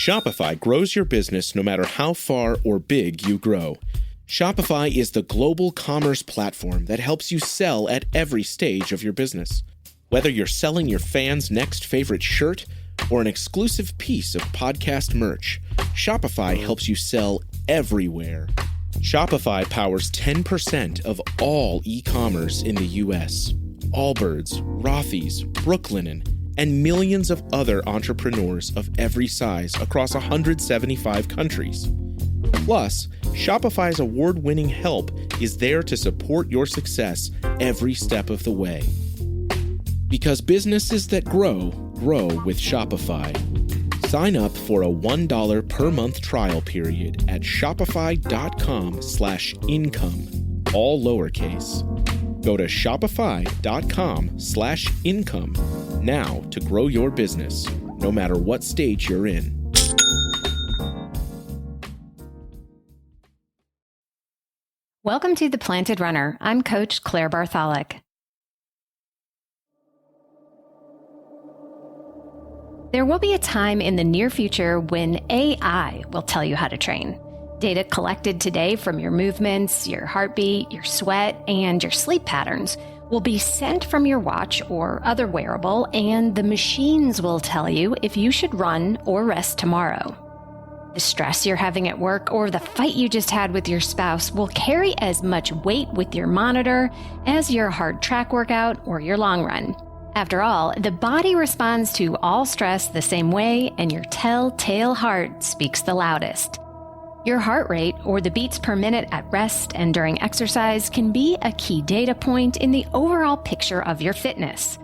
Shopify grows your business no matter how far or big you grow. Shopify is the global commerce platform that helps you sell at every stage of your business. Whether you're selling your fans' next favorite shirt or an exclusive piece of podcast merch, Shopify helps you sell everywhere. Shopify powers 10% of all e-commerce in the U.S. Allbirds, Rothy's, Brooklinen, and millions of other entrepreneurs of every size across 175 countries. Plus, Shopify's award-winning help is there to support your success every step of the way. Because businesses that grow, grow with Shopify. Sign up for a $1 per month trial period at shopify.com/income, all lowercase. Go to shopify.com/income now to grow your business, no matter what stage you're in. Welcome to The Planted Runner. I'm Coach Claire Bartholic. There will be a time in the near future when AI will tell you how to train. Data collected today from your movements, your heartbeat, your sweat, and your sleep patterns will be sent from your watch or other wearable, and the machines will tell you if you should run or rest tomorrow. The stress you're having at work or the fight you just had with your spouse will carry as much weight with your monitor as your hard track workout or your long run. After all, the body responds to all stress the same way, and your telltale heart speaks the loudest. Your heart rate, or the beats per minute at rest and during exercise, can be a key data point in the overall picture of your fitness.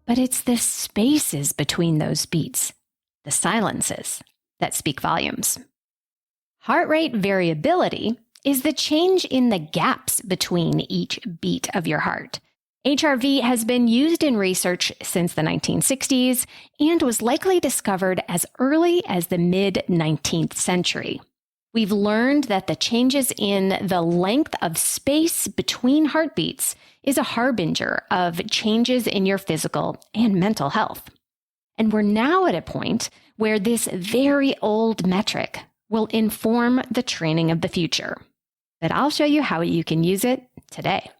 But it's the spaces between those beats, the silences, that speak volumes. Heart rate variability is the change in the gaps between each beat of your heart. HRV has been used in research since the 1960s and was likely discovered as early as the mid-19th century. We've learned that the changes in the length of space between heartbeats is a harbinger of changes in your physical and mental health. And we're now at a point where this very old metric will inform the training of the future. But I'll show you how you can use it today.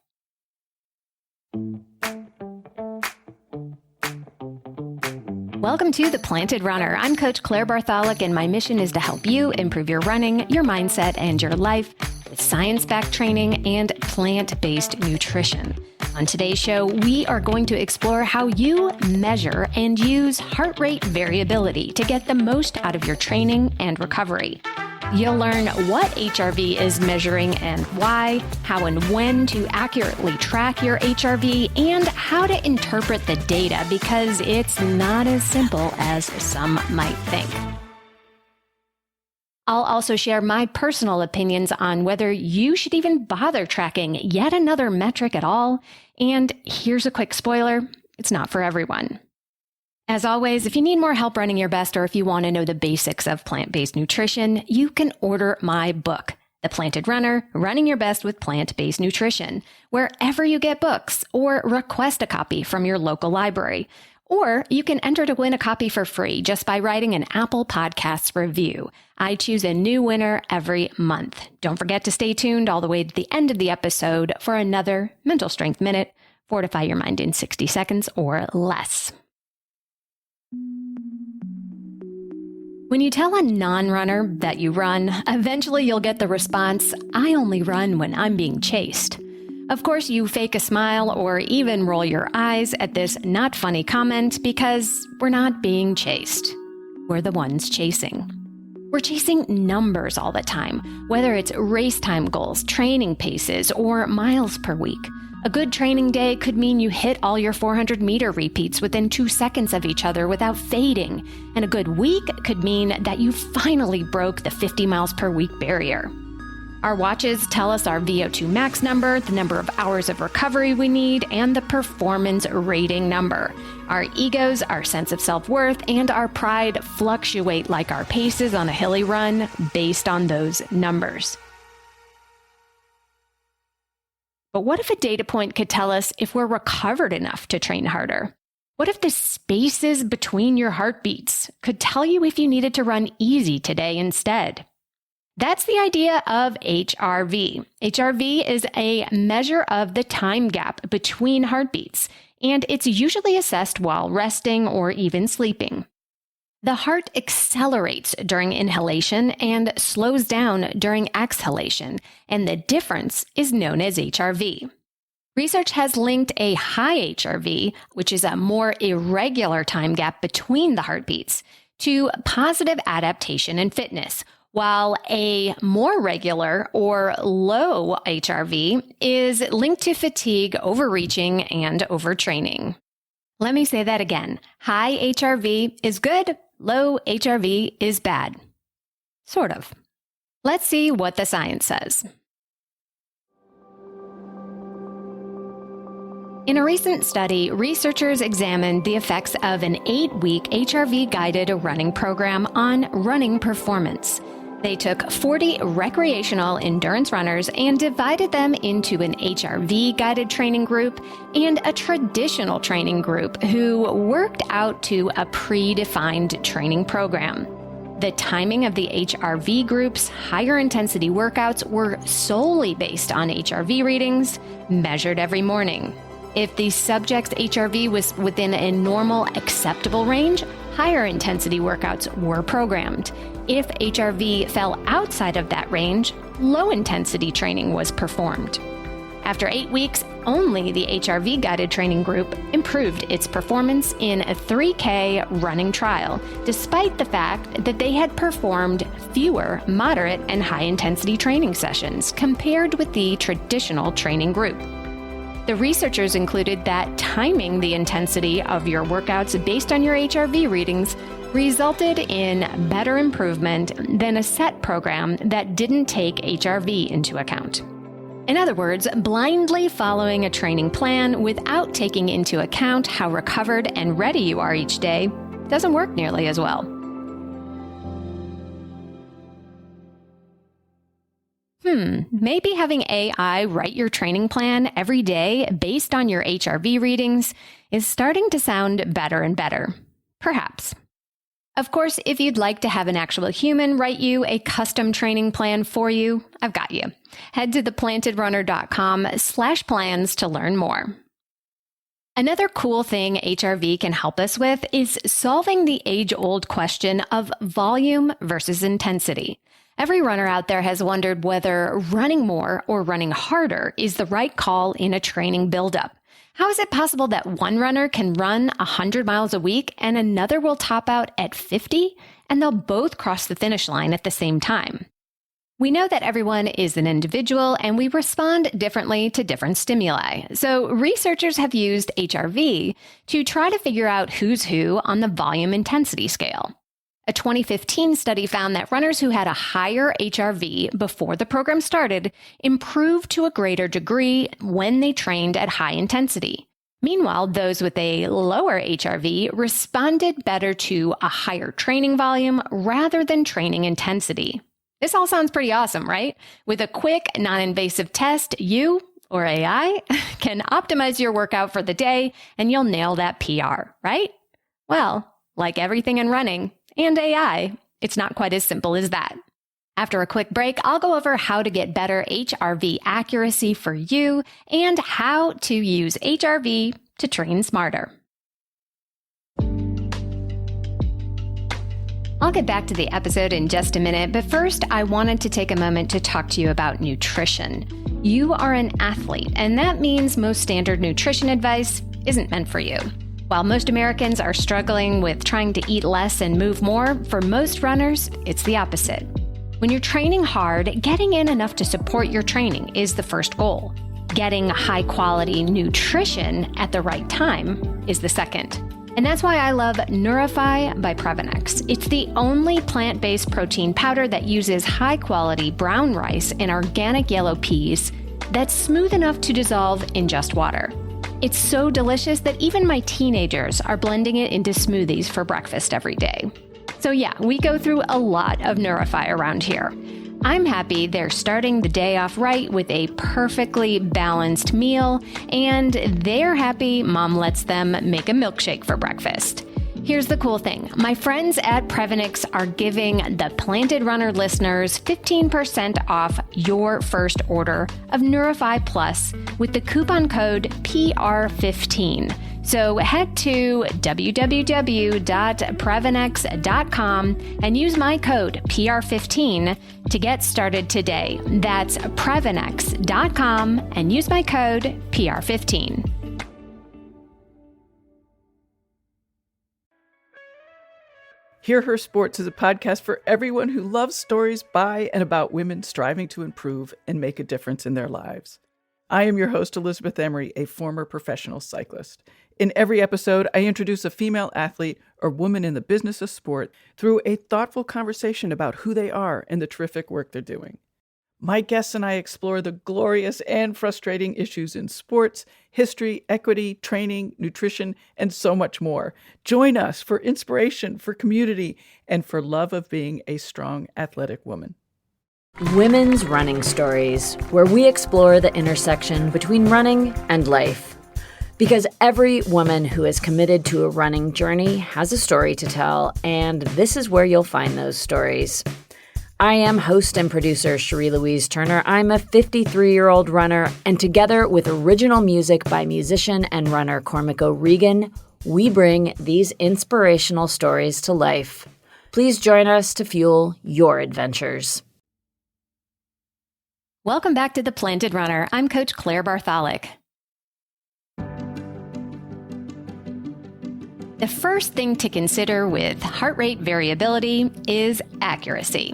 Welcome to The Planted Runner. I'm Coach Claire Bartholic, and my mission is to help you improve your running, your mindset, and your life with science-backed training and plant-based nutrition. On today's show, we are going to explore how you measure and use heart rate variability to get the most out of your training and recovery. You'll learn what HRV is measuring and why, how and when to accurately track your HRV, and how to interpret the data, because it's not as simple as some might think. I'll also share my personal opinions on whether you should even bother tracking yet another metric at all. And here's a quick spoiler, it's not for everyone. As always, if you need more help running your best, or if you want to know the basics of plant-based nutrition, you can order my book, The Planted Runner, Running Your Best with Plant-Based Nutrition, wherever you get books, or request a copy from your local library. Or you can enter to win a copy for free just by writing an Apple Podcasts review. I choose a new winner every month. Don't forget to stay tuned all the way to the end of the episode for another Mental Strength Minute. Fortify your mind in 60 seconds or less. When you tell a non-runner that you run, eventually you'll get the response, "I only run when I'm being chased." Of course, you fake a smile or even roll your eyes at this not funny comment because we're not being chased. We're the ones chasing. We're chasing numbers all the time, whether it's race time goals, training paces, or miles per week. A good training day could mean you hit all your 400-meter repeats within 2 seconds of each other without fading. And a good week could mean that you finally broke the 50 miles per week barrier. Our watches tell us our VO2 max number, the number of hours of recovery we need, and the performance rating number. Our egos, our sense of self-worth, and our pride fluctuate like our paces on a hilly run based on those numbers. But what if a data point could tell us if we're recovered enough to train harder? What if the spaces between your heartbeats could tell you if you needed to run easy today instead? That's the idea of HRV. HRV is a measure of the time gap between heartbeats, and it's usually assessed while resting or even sleeping. The heart accelerates during inhalation and slows down during exhalation, and the difference is known as HRV. Research has linked a high HRV, which is a more irregular time gap between the heartbeats, to positive adaptation and fitness, while a more regular or low HRV is linked to fatigue, overreaching, and overtraining. Let me say that again. High HRV is good, low HRV is bad. Sort of. Let's see what the science says. In a recent study, researchers examined the effects of an 8-week HRV-guided running program on running performance. They took 40 recreational endurance runners and divided them into an HRV-guided training group and a traditional training group who worked out to a predefined training program. The timing of the HRV group's higher intensity workouts were solely based on HRV readings measured every morning. If the subject's HRV was within a normal acceptable range, higher intensity workouts were programmed. If HRV fell outside of that range, low intensity training was performed. After 8 weeks, only the HRV-guided training group improved its performance in a 3K running trial, despite the fact that they had performed fewer moderate and high-intensity training sessions compared with the traditional training group. The researchers included that timing the intensity of your workouts based on your HRV readings resulted in better improvement than a set program that didn't take HRV into account. In other words, blindly following a training plan without taking into account how recovered and ready you are each day doesn't work nearly as well. Maybe having AI write your training plan every day based on your HRV readings is starting to sound better and better. Perhaps. Of course, if you'd like to have an actual human write you a custom training plan for you, I've got you. Head to theplantedrunner.com/plans to learn more. Another cool thing HRV can help us with is solving the age-old question of volume versus intensity. Every runner out there has wondered whether running more or running harder is the right call in a training buildup. How is it possible that one runner can run 100 miles a week and another will top out at 50, and they'll both cross the finish line at the same time? We know that everyone is an individual and we respond differently to different stimuli. So researchers have used HRV to try to figure out who's who on the volume intensity scale. A 2015 study found that runners who had a higher HRV before the program started improved to a greater degree when they trained at high intensity. Meanwhile, those with a lower HRV responded better to a higher training volume rather than training intensity. This all sounds pretty awesome, right? With a quick, non-invasive test, you, or AI, can optimize your workout for the day and you'll nail that PR, right? Well, like everything in running, and AI, it's not quite as simple as that. After a quick break, I'll go over how to get better HRV accuracy for you and how to use HRV to train smarter. I'll get back to the episode in just a minute, but first I wanted to take a moment to talk to you about nutrition. You are an athlete, and that means most standard nutrition advice isn't meant for you. While most Americans are struggling with trying to eat less and move more, for most runners, it's the opposite. When you're training hard, getting in enough to support your training is the first goal. Getting high-quality nutrition at the right time is the second. And that's why I love Neurify by Previnex. It's the only plant-based protein powder that uses high-quality brown rice and organic yellow peas that's smooth enough to dissolve in just water. It's so delicious that even my teenagers are blending it into smoothies for breakfast every day. So yeah, we go through a lot of Neurify around here. I'm happy they're starting the day off right with a perfectly balanced meal, and they're happy Mom lets them make a milkshake for breakfast. Here's the cool thing. My friends at Prevenix are giving the Planted Runner listeners 15% off your first order of Neurify Plus with the coupon code PR15. So head to www.prevenix.com and use my code PR15 to get started today. That's Prevenix.com and use my code PR15. Hear Her Sports is a podcast for everyone who loves stories by and about women striving to improve and make a difference in their lives. I am your host, Elizabeth Emery, a former professional cyclist. In every episode, I introduce a female athlete or woman in the business of sport through a thoughtful conversation about who they are and the terrific work they're doing. My guests and I explore the glorious and frustrating issues in sports, history, equity, training, nutrition, and so much more. Join us for inspiration, for community, and for love of being a strong, athletic woman. Women's Running Stories, where we explore the intersection between running and life. Because every woman who is committed to a running journey has a story to tell, and this is where you'll find those stories. I am host and producer Cherie Louise Turner. I'm a 53-year-old runner, and together with original music by musician and runner Cormac O'Regan, we bring these inspirational stories to life. Please join us to fuel your adventures. Welcome back to The Planted Runner. I'm Coach Claire Bartholic. The first thing to consider with heart rate variability is accuracy.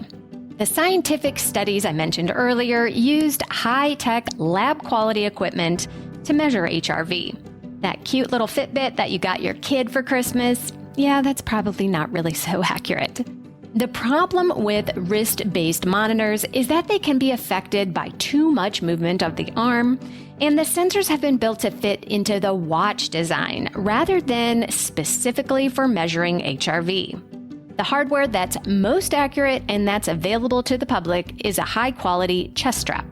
The scientific studies I mentioned earlier used high-tech lab-quality equipment to measure HRV. That cute little Fitbit that you got your kid for Christmas, yeah, that's probably not really so accurate. The problem with wrist-based monitors is that they can be affected by too much movement of the arm, and the sensors have been built to fit into the watch design rather than specifically for measuring HRV. The hardware that's most accurate and that's available to the public is a high-quality chest strap.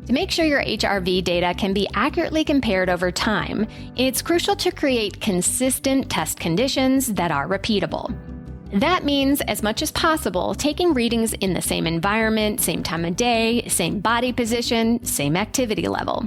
To make sure your HRV data can be accurately compared over time, it's crucial to create consistent test conditions that are repeatable. That means, as much as possible, taking readings in the same environment, same time of day, same body position, same activity level.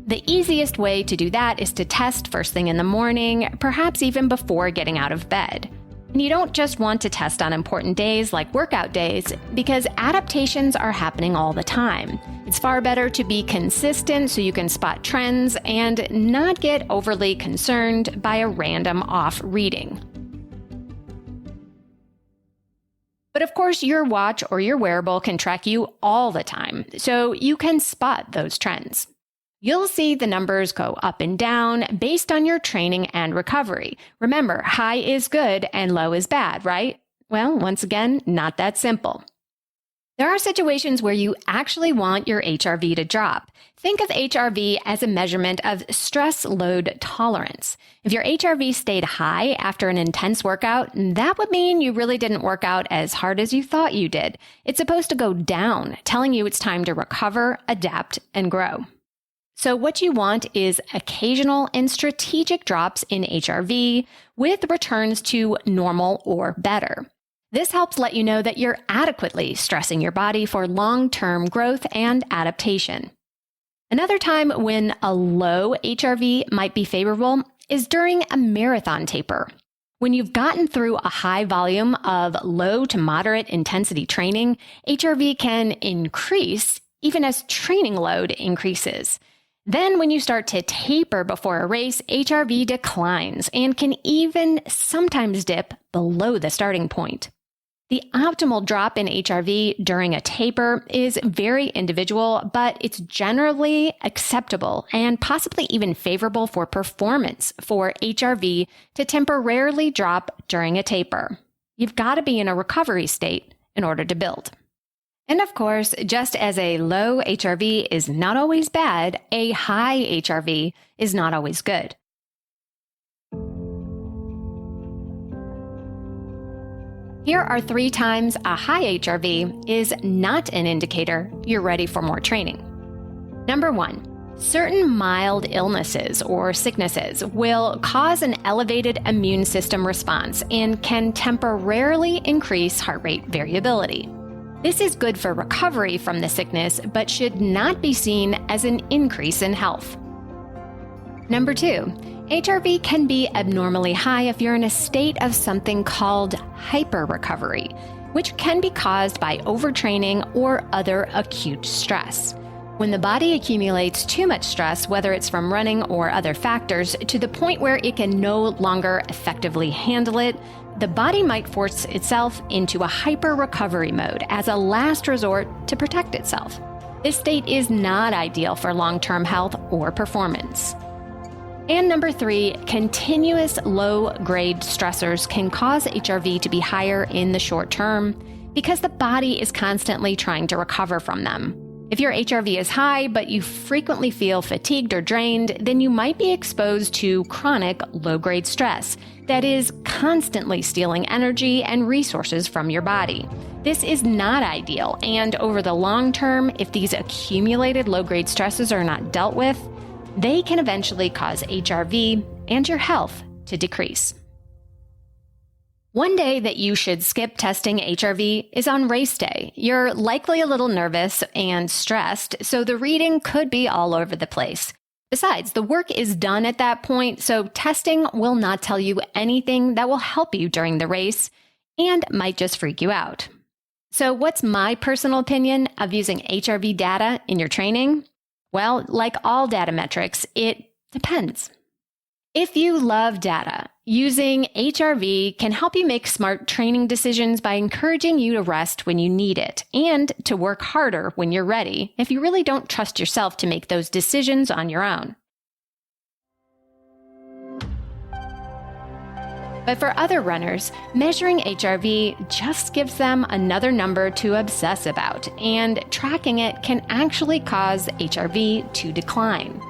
The easiest way to do that is to test first thing in the morning, perhaps even before getting out of bed. And you don't just want to test on important days like workout days, because adaptations are happening all the time. It's far better to be consistent so you can spot trends and not get overly concerned by a random off reading. But of course, your watch or your wearable can track you all the time, so you can spot those trends. You'll see the numbers go up and down based on your training and recovery. Remember, high is good and low is bad, right? Well, once again, not that simple. There are situations where you actually want your HRV to drop. Think of HRV as a measurement of stress load tolerance. If your HRV stayed high after an intense workout, that would mean you really didn't work out as hard as you thought you did. It's supposed to go down, telling you it's time to recover, adapt, and grow. So what you want is occasional and strategic drops in HRV with returns to normal or better. This helps let you know that you're adequately stressing your body for long-term growth and adaptation. Another time when a low HRV might be favorable is during a marathon taper. When you've gotten through a high volume of low to moderate intensity training, HRV can increase even as training load increases. Then when you start to taper before a race, HRV declines and can even sometimes dip below the starting point. The optimal drop in HRV during a taper is very individual, but it's generally acceptable and possibly even favorable for performance for HRV to temporarily drop during a taper. You've got to be in a recovery state in order to build. And of course, just as a low HRV is not always bad, a high HRV is not always good. Here are 3 times a high HRV is not an indicator you're ready for more training. Number 1. Certain mild illnesses or sicknesses will cause an elevated immune system response and can temporarily increase heart rate variability. This is good for recovery from the sickness, but should not be seen as an increase in health. Number 2, HRV can be abnormally high if you're in a state of something called hyper-recovery, which can be caused by overtraining or other acute stress. When the body accumulates too much stress, whether it's from running or other factors, to the point where it can no longer effectively handle it, the body might force itself into a hyper-recovery mode as a last resort to protect itself. This state is not ideal for long-term health or performance. And number 3, continuous low-grade stressors can cause HRV to be higher in the short term because the body is constantly trying to recover from them. If your HRV is high, but you frequently feel fatigued or drained, then you might be exposed to chronic low-grade stress that is constantly stealing energy and resources from your body. This is not ideal, and over the long term, if these accumulated low-grade stresses are not dealt with, they can eventually cause HRV and your health to decrease. One day that you should skip testing HRV is on race day. You're likely a little nervous and stressed, so the reading could be all over the place. Besides, the work is done at that point, so testing will not tell you anything that will help you during the race and might just freak you out. So what's my personal opinion of using HRV data in your training? Well, like all data metrics, it depends. If you love data, using HRV can help you make smart training decisions by encouraging you to rest when you need it and to work harder when you're ready if you really don't trust yourself to make those decisions on your own. But for other runners, measuring HRV just gives them another number to obsess about, and tracking it can actually cause HRV to decline.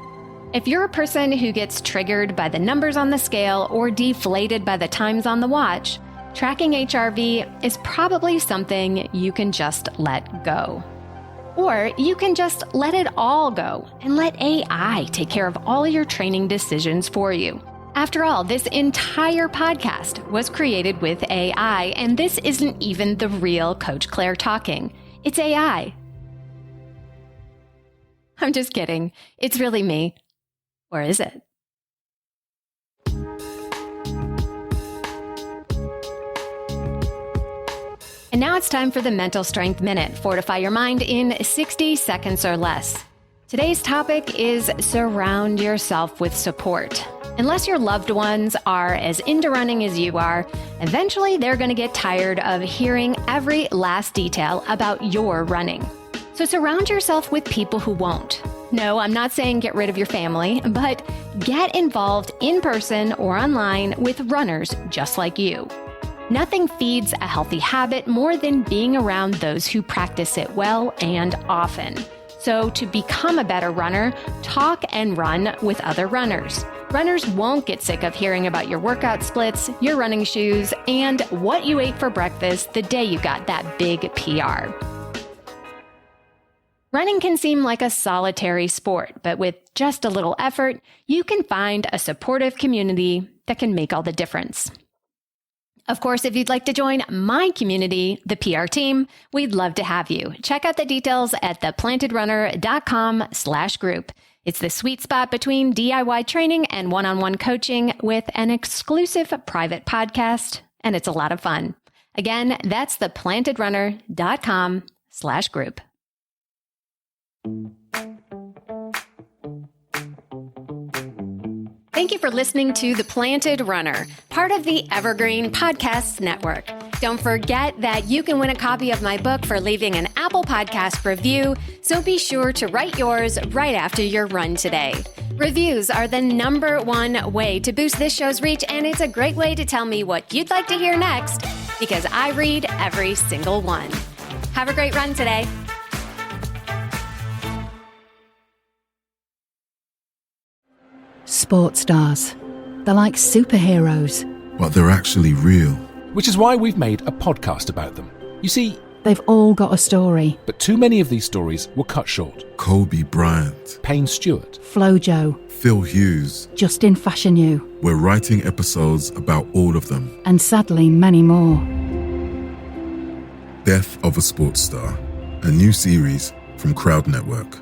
If you're a person who gets triggered by the numbers on the scale or deflated by the times on the watch, tracking HRV is probably something you can just let go. Or you can just let it all go and let AI take care of all your training decisions for you. After all, this entire podcast was created with AI, and this isn't even the real Coach Claire talking. It's AI. I'm just kidding. It's really me. Or is it? And now it's time for the Mental Strength Minute. Fortify your mind in 60 seconds or less. Today's topic is surround yourself with support. Unless your loved ones are as into running as you are, eventually they're going to get tired of hearing every last detail about your running. So surround yourself with people who won't. No, I'm not saying get rid of your family, but get involved in person or online with runners just like you. Nothing feeds a healthy habit more than being around those who practice it well and often. So to become a better runner, talk and run with other runners. Runners won't get sick of hearing about your workout splits, your running shoes, and what you ate for breakfast the day you got that big PR. Running can seem like a solitary sport, but with just a little effort, you can find a supportive community that can make all the difference. Of course, if you'd like to join my community, the PR team, we'd love to have you. Check out the details at theplantedrunner.com/group. It's the sweet spot between DIY training and one-on-one coaching with an exclusive private podcast, and it's a lot of fun. Again, that's theplantedrunner.com/group. Thank you for listening to The Planted Runner, part of the Evergreen Podcasts Network. Don't forget that you can win a copy of my book for leaving an Apple Podcast review, so be sure to write yours right after your run today. Reviews are the #1 way to boost this show's reach, and it's a great way to tell me what you'd like to hear next, because I read every single one. Have a great run today. Sports stars. They're like superheroes. But they're actually real. which is why we've made a podcast about them. You see, they've all got a story. But too many of these stories were cut short. Kobe Bryant, Payne Stewart, Flojo, Phil Hughes, Justin Fashanu. We're writing episodes about all of them. And sadly, many more. Death of a Sports Star, a new series from Crowd Network.